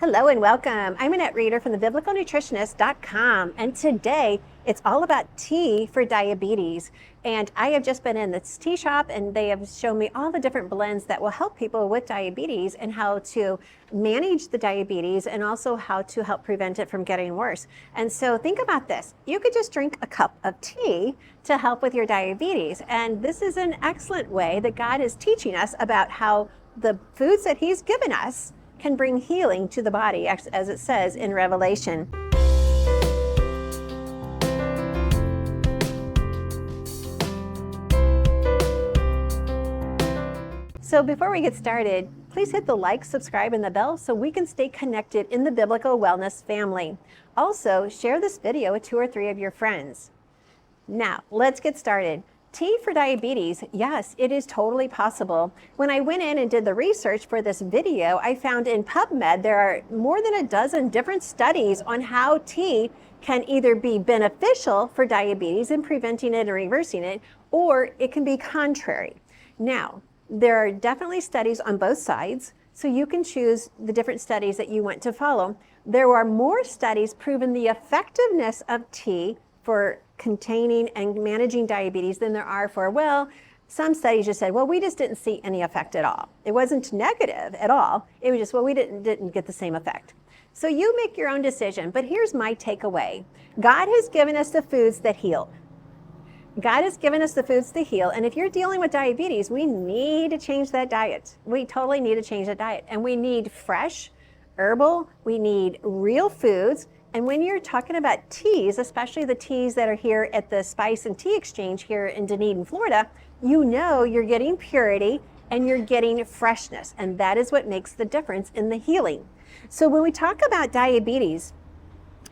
Hello and welcome. I'm Annette Reeder from thebiblicalnutritionist.com, and today it's all about tea for diabetes. And I have just been in this tea shop and they have shown me all the different blends that will help people with diabetes and how to manage the diabetes and also how to help prevent it from getting worse. And so think about this. You could just drink a cup of tea to help with your diabetes. And this is an excellent way that God is teaching us about how the foods that He's given us can bring healing to the body, as it says in Revelation. So before we get started, please hit the like, subscribe, and the bell so we can stay connected in the Biblical Wellness family. Also, share this video with 2 or 3 of your friends. Now, let's get started. Tea for diabetes, yes, it is totally possible. When I went in and did the research for this video, I found in PubMed there are more than a dozen different studies on how tea can either be beneficial for diabetes in preventing it and reversing it, or it can be contrary. Now, there are definitely studies on both sides, so you can choose the different studies that you want to follow. There are more studies proving the effectiveness of tea for containing and managing diabetes than there are for, well, some studies just said, well, we just didn't see any effect at all. It wasn't negative at all. It was just, well, we didn't get the same effect. So you make your own decision, but here's my takeaway. God has given us the foods that heal. God has given us the foods to heal, and if you're dealing with diabetes, we need to change that diet. We totally need to change that diet, and we need fresh, herbal, we need real foods. And when you're talking about teas, especially the teas that are here at the Spice and Tea Exchange here in Dunedin, Florida, you know you're getting purity and you're getting freshness. And that is what makes the difference in the healing. So when we talk about diabetes,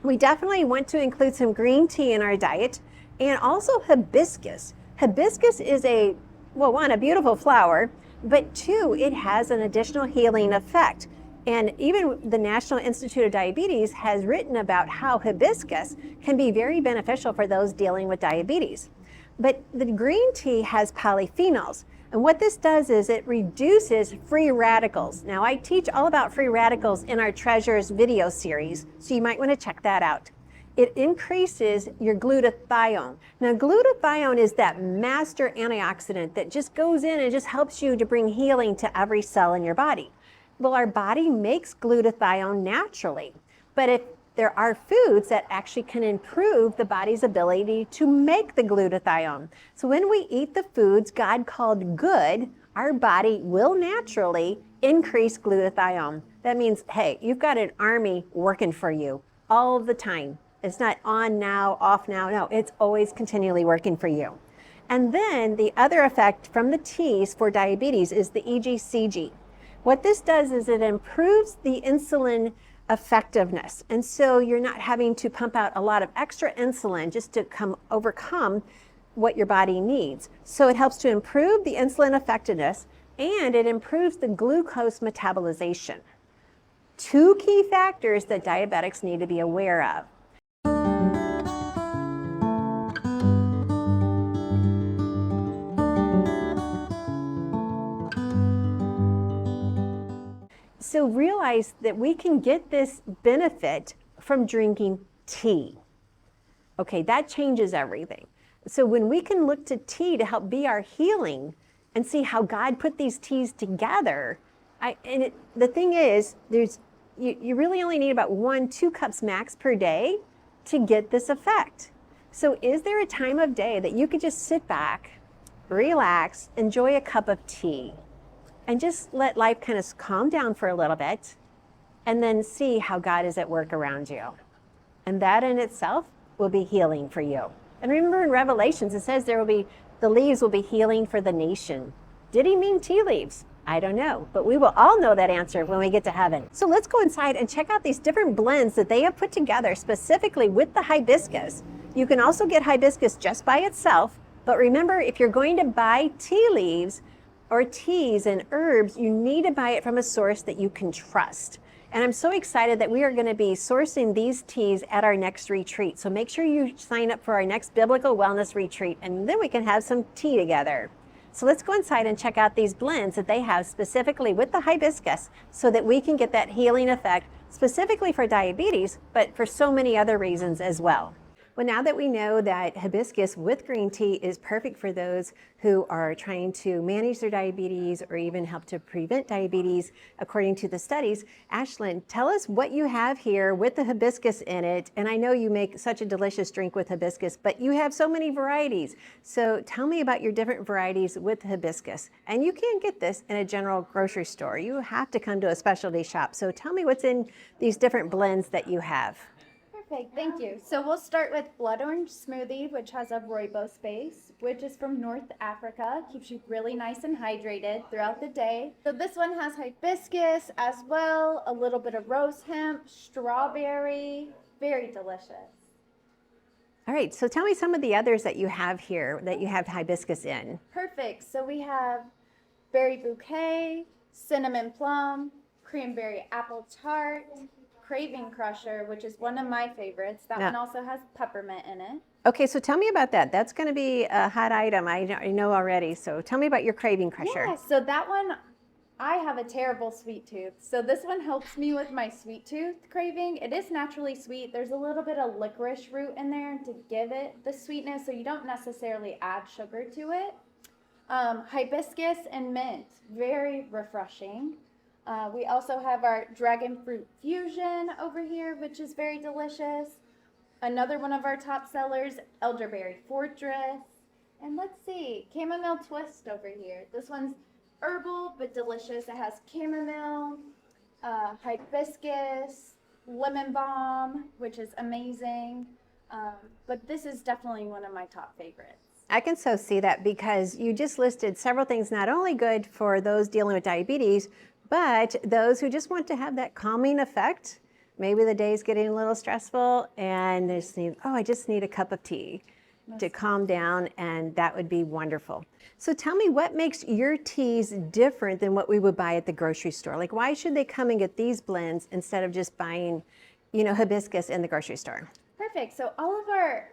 we definitely want to include some green tea in our diet and also hibiscus. Hibiscus is a beautiful flower, but 2, it has an additional healing effect. And even the National Institute of Diabetes has written about how hibiscus can be very beneficial for those dealing with diabetes. But the green tea has polyphenols. And what this does is it reduces free radicals. Now, I teach all about free radicals in our Treasures video series, so you might want to check that out. It increases your glutathione. Now, glutathione is that master antioxidant that just goes in and just helps you to bring healing to every cell in your body. Well, our body makes glutathione naturally, but if there are foods that actually can improve the body's ability to make the glutathione. So when we eat the foods God called good, our body will naturally increase glutathione. That means, hey, you've got an army working for you all the time. It's not on now, off now. No, it's always continually working for you. And then the other effect from the teas for diabetes is the EGCG. What this does is it improves the insulin effectiveness. And so you're not having to pump out a lot of extra insulin just to overcome what your body needs. So it helps to improve the insulin effectiveness and it improves the glucose metabolization. 2 key factors that diabetics need to be aware of. So realize that we can get this benefit from drinking tea. Okay, that changes everything. So when we can look to tea to help be our healing and see how God put these teas together, the thing is, you really only need about 1-2 cups max per day to get this effect. So is there a time of day that you could just sit back, relax, enjoy a cup of tea, and just let life kind of calm down for a little bit and then see how God is at work around you? And that in itself will be healing for you. And remember in Revelations, it says the leaves will be healing for the nation. Did he mean tea leaves? I don't know, but we will all know that answer when we get to heaven. So let's go inside and check out these different blends that they have put together specifically with the hibiscus. You can also get hibiscus just by itself, but remember, if you're going to buy tea leaves, or teas and herbs, you need to buy it from a source that you can trust. And I'm so excited that we are going to be sourcing these teas at our next retreat. So make sure you sign up for our next Biblical Wellness Retreat, and then we can have some tea together. So let's go inside and check out these blends that they have specifically with the hibiscus so that we can get that healing effect specifically for diabetes, but for so many other reasons as well. Well, now that we know that hibiscus with green tea is perfect for those who are trying to manage their diabetes or even help to prevent diabetes, according to the studies, Ashlyn, tell us what you have here with the hibiscus in it. And I know you make such a delicious drink with hibiscus, but you have so many varieties. So tell me about your different varieties with hibiscus. And you can't get this in a general grocery store. You have to come to a specialty shop. So tell me what's in these different blends that you have. Perfect, thank you. So we'll start with blood orange smoothie, which has a rooibos base, which is from North Africa. Keeps you really nice and hydrated throughout the day. So this one has hibiscus as well, a little bit of rose hemp, strawberry, very delicious. All right, so tell me some of the others that you have here that you have hibiscus in. Perfect, so we have berry bouquet, cinnamon plum, cranberry apple tart, craving crusher, which is one of my favorites. That one also has peppermint in it. Okay, so tell me about that. That's going to be a hot item. I know already. So tell me about your craving crusher. Yeah, so that one, I have a terrible sweet tooth. So this one helps me with my sweet tooth craving. It is naturally sweet. There's a little bit of licorice root in there to give it the sweetness, so you don't necessarily add sugar to it. Hibiscus and mint, very refreshing. We also have our dragon fruit fusion over here, which is very delicious. Another one of our top sellers, elderberry fortress. And let's see, chamomile twist over here. This one's herbal but delicious. It has chamomile, hibiscus, lemon balm, which is amazing. But this is definitely one of my top favorites. I can so see that because you just listed several things not only good for those dealing with diabetes, but those who just want to have that calming effect. Maybe the day's getting a little stressful and they just need, I just need a cup of tea to calm down, and that would be wonderful. So tell me, what makes your teas different than what we would buy at the grocery store? Like, why should they come and get these blends instead of just buying, hibiscus in the grocery store? Perfect. So all of our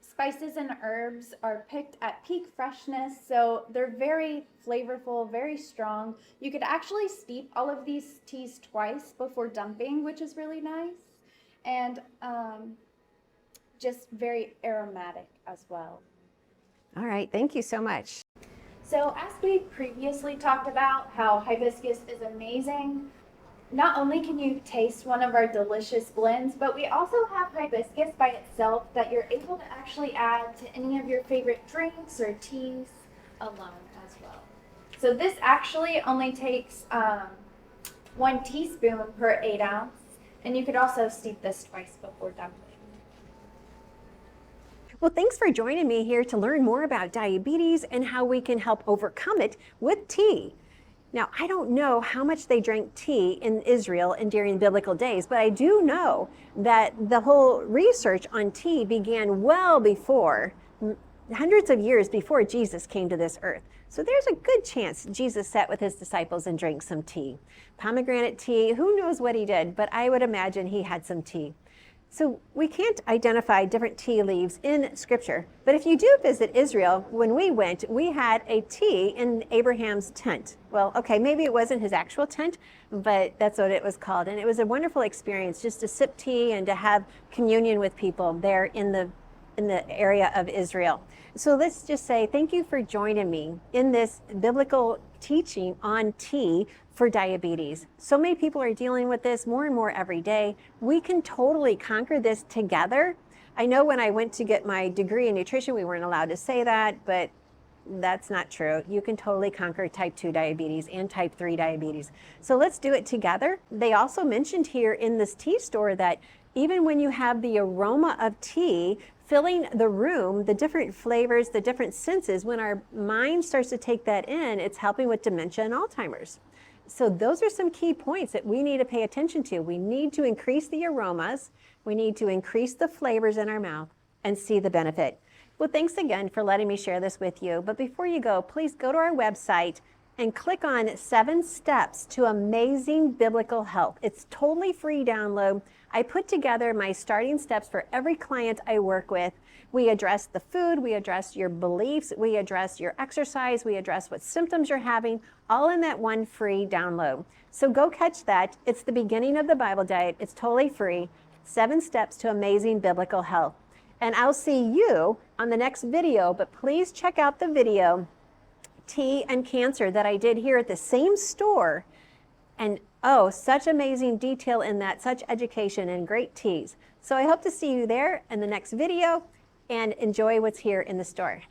spices and herbs are picked at peak freshness, so they're very flavorful, very strong. You could actually steep all of these teas twice before dumping, which is really nice, and just very aromatic as well. All right, thank you so much. So as we previously talked about how hibiscus is amazing, not only can you taste one of our delicious blends, but we also have hibiscus by itself that you're able to actually add to any of your favorite drinks or teas alone as well. So this actually only takes 1 teaspoon per 8 ounce, and you could also steep this twice before dumping. Well, thanks for joining me here to learn more about diabetes and how we can help overcome it with tea. Now, I don't know how much they drank tea in Israel and during biblical days, but I do know that the whole research on tea began well before, hundreds of years before Jesus came to this earth. So there's a good chance Jesus sat with his disciples and drank some tea. Pomegranate tea, who knows what he did, but I would imagine he had some tea. So we can't identify different tea leaves in Scripture, but if you do visit Israel, when we went, we had a tea in Abraham's tent. Well, okay, maybe it wasn't his actual tent, but that's what it was called. And it was a wonderful experience just to sip tea and to have communion with people there in the area of Israel. So let's just say thank you for joining me in this biblical teaching on tea for diabetes. So many people are dealing with this more and more every day. We can totally conquer this together. I know when I went to get my degree in nutrition, we weren't allowed to say that, but that's not true. You can totally conquer type 2 diabetes and type 3 diabetes. So let's do it together. They also mentioned here in this tea store that even when you have the aroma of tea filling the room, the different flavors, the different senses, when our mind starts to take that in, it's helping with dementia and Alzheimer's. So those are some key points that we need to pay attention to. We need to increase the aromas. We need to increase the flavors in our mouth and see the benefit. Well, thanks again for letting me share this with you. But before you go, please go to our website and click on 7 Steps to Amazing Biblical Health. It's totally free download. I put together my starting steps for every client I work with. We address the food, we address your beliefs, we address your exercise, we address what symptoms you're having, all in that one free download. So go catch that. It's the beginning of the Bible diet. It's totally free. 7 Steps to Amazing Biblical Health. And I'll see you on the next video, but please check out the video, Tea and Cancer, that I did here at the same store. And oh, such amazing detail in that, such education and great teas. So I hope to see you there in the next video, and enjoy what's here in the store.